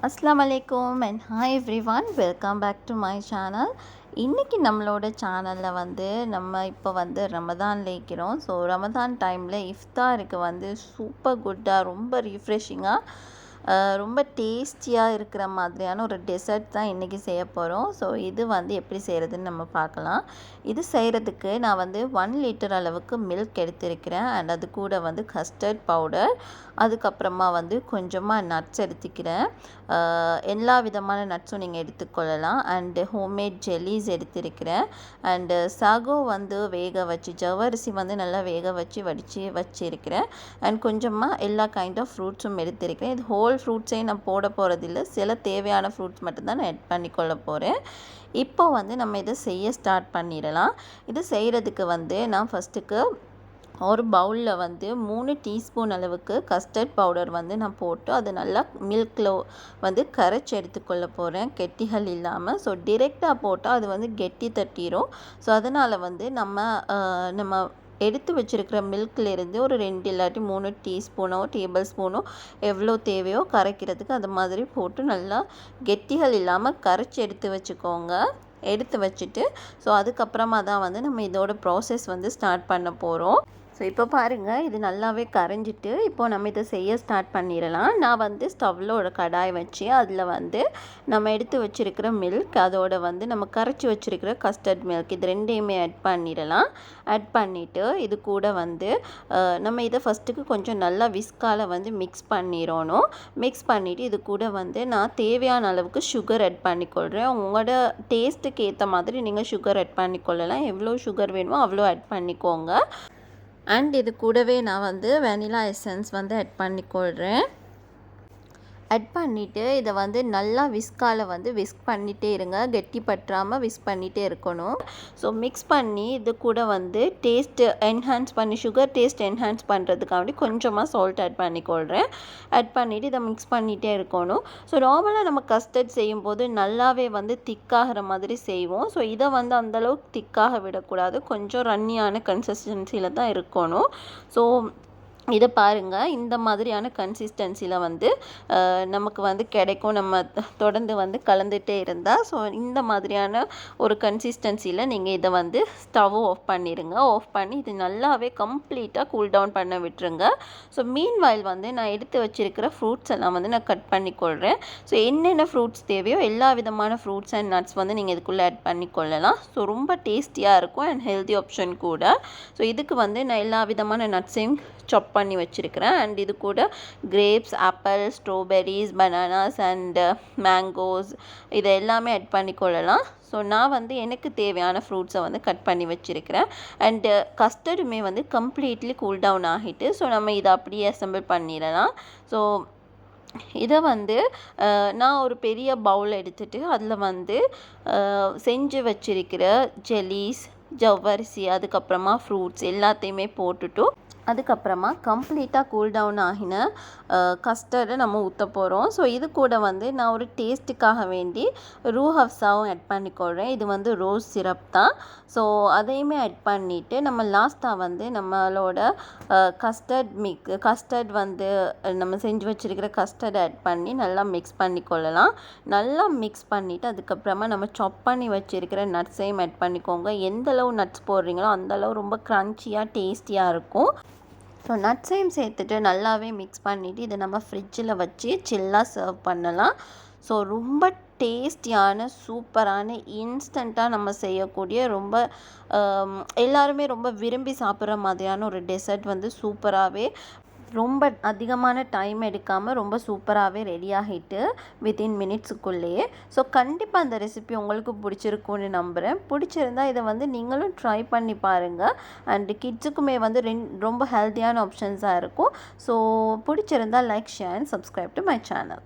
அஸ்ஸலாமு அலைக்கும் and hi everyone, welcome back to my channel. இன்றைக்கி நம்மளோட சேனலில் நம்ம இப்போ ரமதானில் இருக்கிறோம். ஸோ ரமதான் டைமில் இஃப்தாருக்கு சூப்பர் குட்டாக ரொம்ப ரீஃப்ரெஷிங்காக ரொம்ப டேஸ்டியாக இருக்கிற மாதிரியான ஒரு டெசர்ட் தான் இன்றைக்கி செய்ய போகிறோம். ஸோ இது எப்படி செய்கிறதுன்னு நம்ம பார்க்கலாம். இது செய்கிறதுக்கு நான் 1 லிட்டர் அளவுக்கு மில்க் எடுத்திருக்கிறேன். அண்ட் அது கூட கஸ்டர்ட் பவுடர், அதுக்கப்புறமா கொஞ்சமாக நட்ஸ் எடுத்துக்கிறேன். எல்லா விதமான நட்ஸும் நீங்கள் எடுத்துக்கொள்ளலாம். அண்டு ஹோம்மேட் ஜெல்லிஸ் எடுத்திருக்கிறேன். அண்டு சாகோ வேக வச்சு, ஜவ்வரிசி நல்லா வேக வச்சு வடித்து வச்சுருக்கிறேன். அண்ட் கொஞ்சமாக எல்லா கைண்ட் ஆஃப் ஃப்ரூட்ஸும் எடுத்திருக்கிறேன். இது ஹோல் ஃப்ரூட்ஸையும் நான் போட போகிறதில்ல, சில தேவையான ஃப்ரூட்ஸ் மட்டும்தான் நான் ஆட் பண்ணிக்கொள்ள போகிறேன். இப்போ நம்ம இதை செய்ய ஸ்டார்ட் பண்ணிடலாம். இது செய்கிறதுக்கு நான் ஃபஸ்ட்டுக்கு ஒரு பவுலில் 3 டீஸ்பூன் அளவுக்கு கஸ்டர்ட் பவுடர் நான் போட்டு அது நல்லா மில்கில் கரைச்சி எடுத்துக்கொள்ள போகிறேன், கெட்டிகள் இல்லாமல். ஸோ டிரெக்டாக போட்டால் அது கெட்டி தட்டிடும். ஸோ அதனால் நம்ம எடுத்து வச்சுருக்கிற மில்க்லேருந்து ஒரு 2 இல்லாட்டி 3 டீஸ்பூனோ டேபிள் ஸ்பூனோ எவ்வளோ தேவையோ கரைக்கிறதுக்கு அது மாதிரி போட்டு நல்லா கெட்டிகள் இல்லாமல் கரைச்சி எடுத்து வச்சுக்கோங்க. எடுத்து வச்சுட்டு ஸோ அதுக்கப்புறமா தான் நம்ம இதோட ப்ராசஸ் ஸ்டார்ட் பண்ண போகிறோம். ஸோ இப்போ பாருங்கள், இது நல்லாவே கரைஞ்சிட்டு இப்போது நம்ம இதை செய்ய ஸ்டார்ட் பண்ணிடலாம். நான் ஸ்டவ்வில் ஒரு கடாய் வச்சு அதில் நம்ம எடுத்து வச்சுருக்கிற மில்க், அதோட நம்ம கரைச்சி வச்சுருக்கிற கஸ்டர்ட் மில்க், இது ரெண்டையுமே ஆட் பண்ணிடலாம். ஆட் பண்ணிவிட்டு இது கூட நம்ம இதை ஃபஸ்ட்டுக்கு கொஞ்சம் நல்லா விஸ்கால் மிக்ஸ் பண்ணிடணும். மிக்ஸ் பண்ணிவிட்டு இது கூட நான் தேவையான அளவுக்கு சுகர் ஆட் பண்ணிக்கொள்கிறேன். உங்களோட டேஸ்ட்டுக்கு ஏற்ற மாதிரி நீங்கள் சுகர் ஆட் பண்ணிக்கொள்ளலாம். எவ்வளோ சுகர் வேணுமோ அவ்வளோ ஆட் பண்ணிக்கோங்க. அண்ட் இது கூடவே நான் வெனிலா எசன்ஸ் ஆட் பண்ணிக்கொள்கிறேன். ஆட் பண்ணிவிட்டு இதை நல்லா விஸ்கால் விஸ்க் பண்ணிகிட்டே இருங்க, கெட்டி பற்றாமல் விஸ்க் பண்ணிகிட்டே இருக்கணும். ஸோ மிக்ஸ் பண்ணி இது கூட டேஸ்ட்டு என்ஹான்ஸ் பண்ணி, சுகர் டேஸ்ட் என்ஹான்ஸ் பண்ணுறதுக்காண்டி கொஞ்சமாக சால்ட் ஆட் பண்ணிக்கொள்கிறேன். ஆட் பண்ணிவிட்டு இதை மிக்ஸ் பண்ணிகிட்டே இருக்கணும். ஸோ நார்மலாக நம்ம கஸ்டர்ட் செய்யும்போது நல்லாவே திக்காகிற மாதிரி செய்வோம். ஸோ இதை அந்தளவுக்கு திக்காக விடக்கூடாது, கொஞ்சம் ரன்னியான கன்சிஸ்டன்சியில் தான் இருக்கணும். ஸோ இதை பாருங்கள், இந்த மாதிரியான கன்சிஸ்டன்சியில் நமக்கு கிடைக்கும். நம்ம தொடர்ந்து கலந்துகிட்டே இருந்தால். ஸோ இந்த மாதிரியான ஒரு கன்சிஸ்டன்சியில் நீங்கள் இதை ஸ்டவ்வை ஆஃப் பண்ணிடுங்க. ஆஃப் பண்ணி இது நல்லாவே கம்ப்ளீட்டாக கூல் டவுன் பண்ண விட்டுருங்க. ஸோ மீன்வாயில் நான் எடுத்து வச்சுருக்கிற ஃப்ரூட்ஸ் எல்லாம் நான் கட் பண்ணிக்கொள்கிறேன். ஸோ என்னென்ன ஃப்ரூட்ஸ் தேவையோ எல்லா விதமான ஃப்ரூட்ஸ் அண்ட் நட்ஸ் நீங்கள் இதுக்குள்ளே ஆட் பண்ணிக்கொள்ளலாம். ஸோ ரொம்ப டேஸ்டியாக இருக்கும் அண்ட் ஹெல்தி ஆப்ஷன் கூட. ஸோ இதுக்கு நான் எல்லா விதமான நட்ஸையும் சாப் பண்ணி வச்சுருக்கிறேன். அண்ட் இது கூட grapes, apple, strawberries, bananas and mangoes இதை எல்லாமே ஆட் பண்ணிக்கொள்ளலாம். ஸோ நான் எனக்கு தேவையான ஃப்ரூட்ஸை கட் பண்ணி வச்சுருக்கிறேன். அண்டு கஸ்டர்டுமே கம்ப்ளீட்லி கூல் டவுன் ஆகிட்டு. ஸோ நம்ம இதை அப்படியே அசெம்பிள் பண்ணிடலாம். ஸோ இதை நான் ஒரு பெரிய பவுல் எடுத்துகிட்டு அதில் செஞ்சு வச்சிருக்கிற ஜெல்லிஸ், ஜவ்வரிசி, அதுக்கப்புறமா ஃப்ரூட்ஸ் எல்லாத்தையுமே போட்டுட்டு அதுக்கப்புறமா கம்ப்ளீட்டாக கூல் டவுன் ஆகின கஸ்டர்டை நம்ம ஊற்ற போகிறோம். ஸோ இது கூட நான் ஒரு டேஸ்ட்டுக்காக வேண்டி ரூஹப்ஸாவும் ஆட் பண்ணிக்கொள்கிறேன். இது ரோஸ் சிரப் தான். ஸோ அதையுமே ஆட் பண்ணிவிட்டு நம்ம லாஸ்ட்டாக நம்மளோட கஸ்டர்ட் நம்ம செஞ்சு வச்சுருக்கிற கஸ்டர்ட் ஆட் பண்ணி நல்லா மிக்ஸ் பண்ணிக்கொள்ளலாம். நல்லா மிக்ஸ் பண்ணிவிட்டு அதுக்கப்புறமா நம்ம சாப் பண்ணி வச்சுருக்கிற நட்ஸையும் ஆட் பண்ணிக்கோங்க. எந்தளவு நட்ஸ் போடுறீங்களோ அந்தளவு ரொம்ப க்ரன்ச்சியாக டேஸ்டியாக இருக்கும். ஸோ நட்ஸையும் சேர்த்துட்டு நல்லாவே மிக்ஸ் பண்ணிவிட்டு இதை நம்ம ஃப்ரிட்ஜில் வச்சு சில்லாக சர்வ் பண்ணலாம். ஸோ ரொம்ப டேஸ்டியான, சூப்பரான, இன்ஸ்டண்ட்டாக நம்ம செய்யக்கூடிய, ரொம்ப எல்லாருமே ரொம்ப விரும்பி சாப்பிட்ற மாதிரியான ஒரு டெசர்ட் சூப்பராகவே, ரொம்ப அதிகமான டைம் எடுக்காமல் ரொம்ப சூப்பராகவே ரெடி ஆகிட்டு வித்தின் மினிட்ஸுக்குள்ளேயே. ஸோ கண்டிப்பாக அந்த ரெசிபி உங்களுக்கு பிடிச்சிருக்குன்னு நம்புகிறேன். பிடிச்சிருந்தா இதை நீங்களும் ட்ரை பண்ணி பாருங்கள். அண்டு கிட்ஸுக்குமே ரொம்ப ஹெல்த்தியான ஆப்ஷன்ஸாக இருக்கும். ஸோ பிடிச்சிருந்தால் like, share and subscribe to my channel.